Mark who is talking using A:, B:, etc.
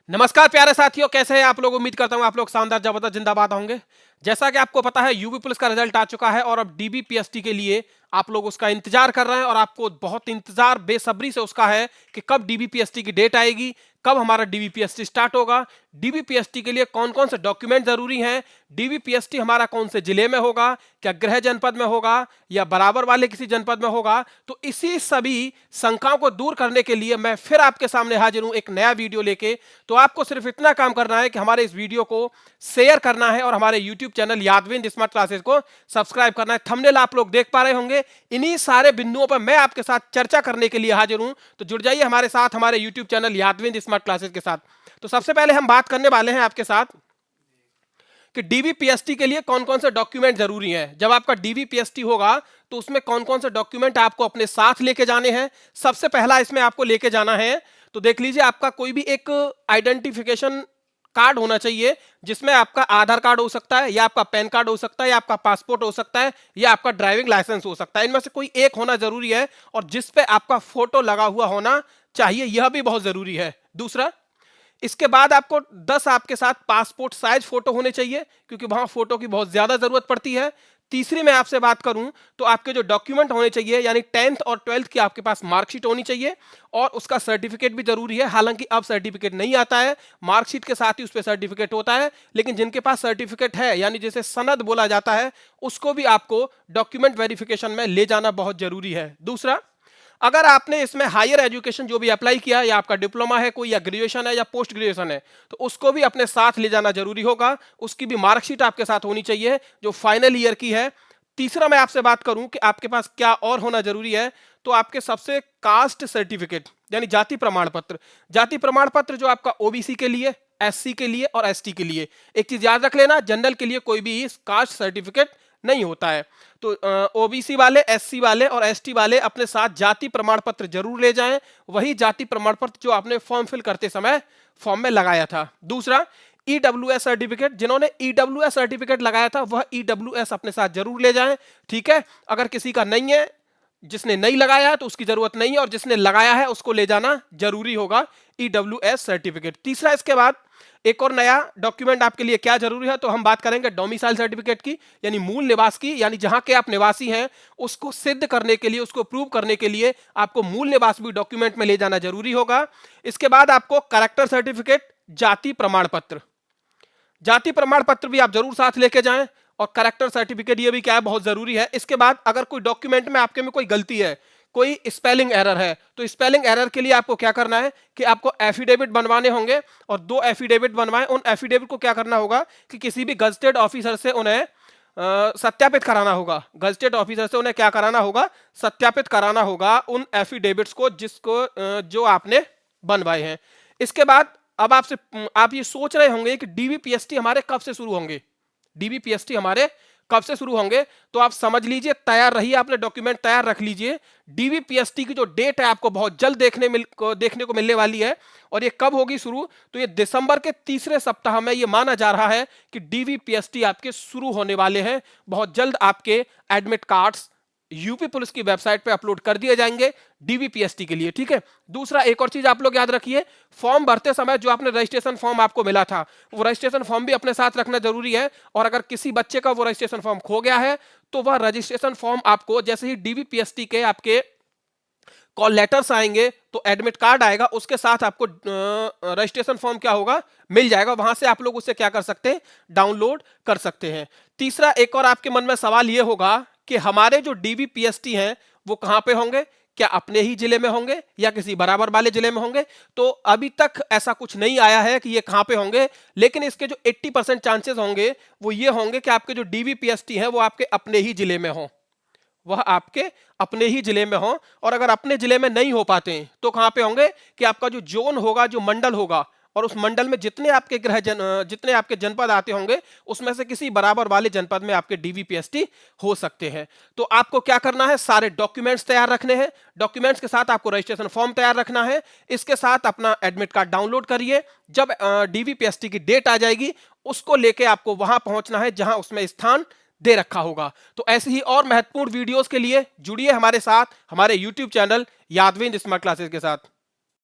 A: नमस्कार प्यारे साथियों, कैसे हैं आप लोग। उम्मीद करता हूं आप लोग शानदार जबरदस्त जिंदाबाद होंगे। जैसा कि आपको पता है यूपी पुलिस का रिजल्ट आ चुका है और अब डीबीपीएसटी के लिए आप लोग उसका इंतजार कर रहे हैं और आपको बहुत इंतजार बेसब्री से उसका है कि कब डीबीपीएसटी की डेट आएगी, कब हमारा डीबीपीएसटी स्टार्ट होगा, डीबीपीएसटी के लिए कौन कौन से डॉक्यूमेंट जरूरी हैं, डीबीपीएसटी हमारा कौन से जिले में होगा, क्या गृह जनपद में होगा या बराबर वाले किसी जनपद में होगा। तो इसी सभी शंकाओं को दूर करने के लिए मैं फिर आपके सामने हाजिर हूं एक नया वीडियो लेके। तो आपको सिर्फ इतना काम करना है कि हमारे इस वीडियो को शेयर करना है और हमारे यूट्यूब चैनल यादविंद स्मार्ट क्लासेस को सब्सक्राइब करना है। थंबनेल आप लोग देख पा रहे होंगे। इन्हीं सारे बिंदुओं पर मैं आपके साथ चर्चा करने के लिए हाजिर हूं। तो जुड़ जाइए हमारे साथ हमारे यूट्यूब चैनल यादविंद स्मार्ट क्लासेस के साथ। तो सबसे पहले हम बात करने वाले हैं आपके साथ कि डीबीपीएसटी के लिए कौन कौन से डॉक्यूमेंट जरूरी हैं। जब आपका डीबीपीएसटी होगा तो उसमें कौन कौन से डॉक्यूमेंट आपको अपने साथ लेके जाने हैं। सबसे पहला इसमें आपको लेके जाना है, तो देख लीजिए, आपका कोई भी एक आइडेंटिफिकेशन कार्ड होना चाहिए, जिसमें आपका आधार कार्ड हो सकता है या आपका पैन कार्ड हो सकता है या आपका पासपोर्ट हो सकता है या आपका ड्राइविंग लाइसेंस हो सकता है। इनमें से कोई एक होना जरूरी है और जिसपे आपका फोटो लगा हुआ होना चाहिए, यह भी बहुत जरूरी है। दूसरा, इसके बाद आपको 10 आपके साथ पासपोर्ट साइज फोटो होने चाहिए, क्योंकि वहां फोटो की बहुत ज्यादा जरूरत पड़ती है। तीसरी मैं आपसे बात करूं तो आपके जो डॉक्यूमेंट होने चाहिए, यानी 10th और 12th की आपके पास मार्कशीट होनी चाहिए और उसका सर्टिफिकेट भी जरूरी है। हालांकि अब सर्टिफिकेट नहीं आता है, मार्कशीट के साथ ही उस पर सर्टिफिकेट होता है, लेकिन जिनके पास सर्टिफिकेट है, यानी जिसे सनद बोला जाता है, उसको भी आपको डॉक्यूमेंट वेरिफिकेशन में ले जाना बहुत जरूरी है। दूसरा, अगर आपने इसमें हायर एजुकेशन जो भी अप्लाई किया, या आपका डिप्लोमा है कोई, या ग्रेजुएशन है या पोस्ट ग्रेजुएशन है, तो उसको भी अपने साथ ले जाना जरूरी होगा। उसकी भी मार्कशीट आपके साथ होनी चाहिए जो फाइनल ईयर की है। तीसरा मैं आपसे बात करूं कि आपके पास क्या और होना जरूरी है, तो आपके सबसे कास्ट सर्टिफिकेट यानी जाति प्रमाण पत्र। जाति प्रमाण पत्र जो आपका ओबीसी के लिए, एससी के लिए और एसटी के लिए। एक चीज याद रख लेना, जनरल के लिए कोई भी कास्ट सर्टिफिकेट नहीं होता है। तो ओबीसी वाले, एससी वाले और एसटी वाले अपने साथ जाति प्रमाण पत्र जरूर ले जाएं, वही जाति प्रमाण पत्र जो आपने फॉर्म फिल करते समय फॉर्म में लगाया था। दूसरा, ईडब्ल्यूएस सर्टिफिकेट, जिन्होंने ईडब्ल्यूएस सर्टिफिकेट लगाया था वह ईडब्ल्यूएस अपने साथ जरूर ले जाएं। ठीक है, अगर किसी का नहीं है, जिसने नहीं लगाया है तो उसकी जरूरत नहीं है, और जिसने लगाया है उसको ले जाना जरूरी होगा ईडब्ल्यूएस सर्टिफिकेट। तीसरा, इसके बाद एक और नया डॉक्यूमेंट आपके लिए क्या जरूरी है, तो हम बात करेंगे डोमिसाइल सर्टिफिकेट की, यानी मूल निवास की, यानी जहां के आप निवासी हैं उसको सिद्ध करने के लिए, उसको प्रूव करने के लिए आपको मूल निवास भी डॉक्यूमेंट में ले जाना जरूरी होगा। इसके बाद आपको कैरेक्टर सर्टिफिकेट, जाति प्रमाण पत्र, जाति प्रमाण पत्र भी आप जरूर साथ लेके जाएं, और कैरेक्टर सर्टिफिकेट ये भी क्या है, बहुत जरूरी है। इसके बाद अगर कोई डॉक्यूमेंट में आपके में कोई गलती है, कोई स्पेलिंग एरर है, तो स्पेलिंग एरर के लिए आपको क्या करना है कि आपको एफिडेविट बनवाने होंगे, और 2 एफिडेविट बनवाएं। उन एफिडेविट को क्या करना होगा कि किसी भी गजटेड ऑफिसर से उन्हें सत्यापित कराना होगा। गजटेड ऑफिसर से उन्हें क्या कराना होगा, सत्यापित कराना होगा उन एफिडेविट्स को जिसको जो आपने बनवाए हैं। इसके बाद अब आप ये सोच रहे होंगे कि डीबीपीएसटी हमारे कब से शुरू होंगे, डीबीपीएसटी हमारे कब से शुरू होंगे। तो आप समझ लीजिए, तैयार रहिए, आपने डॉक्यूमेंट तैयार रख लीजिए। डीबीपीएसटी की जो डेट है आपको बहुत जल्द देखने को मिलने वाली है। और ये कब होगी शुरू, तो ये दिसंबर के तीसरे सप्ताह में ये माना जा रहा है कि डीबीपीएसटी आपके शुरू होने वाले हैं। बहुत जल्द आपके एडमिट कार्ड्स यूपी पुलिस की वेबसाइट पे अपलोड कर दिए जाएंगे डीबीपीएसटी के लिए। ठीक है। दूसरा, एक और चीज आप लोग याद रखिए, फॉर्म भरते समय जो आपने रजिस्ट्रेशन फॉर्म आपको मिला था, वो रजिस्ट्रेशन फॉर्म भी अपने साथ रखना जरूरी है। और अगर किसी बच्चे का वो रजिस्ट्रेशन फॉर्म खो गया है तो वह रजिस्ट्रेशन फॉर्म आपको जैसे ही डीबीपीएसटी के आपके कॉल लेटर्स आएंगे, तो एडमिट कार्ड आएगा, उसके साथ आपको रजिस्ट्रेशन फॉर्म क्या होगा, मिल जाएगा। वहां से आप लोग उसे क्या कर सकते हैं, डाउनलोड कर सकते हैं। तीसरा, एक और आपके मन में सवाल यह होगा कि हमारे जो डीबीपीएसटी हैं वो कहां पे होंगे, क्या अपने ही जिले में होंगे या किसी बराबर वाले जिले में होंगे। तो अभी तक ऐसा कुछ नहीं आया है कि ये कहां पे होंगे, लेकिन इसके जो 80% चांसेस होंगे वो ये होंगे कि आपके जो डीबीपीएसटी है वो आपके अपने ही जिले में हो, वह आपके अपने ही जिले में हो। और अगर अपने जिले में नहीं हो पाते हैं तो कहां पे होंगे कि आपका जो जोन होगा, जो मंडल होगा, और उस मंडल में जितने आपके जनपद आते होंगे उसमें से किसी बराबर वाले जनपद में आपके डीबीपीएसटी हो सकते हैं। तो आपको क्या करना है, सारे डॉक्यूमेंट्स तैयार रखने हैं। डॉक्यूमेंट्स के साथ आपको रजिस्ट्रेशन फॉर्म तैयार रखना है। इसके साथ अपना एडमिट कार्ड डाउनलोड करिए। जब डीबीपीएसटी की डेट आ जाएगी उसको लेके आपको वहां पहुंचना है जहां उसमें स्थान दे रखा होगा। तो ऐसी ही और महत्वपूर्ण वीडियोस के लिए जुड़िए हमारे साथ, हमारे YouTube चैनल यादविंद स्मार्ट क्लासेस के साथ।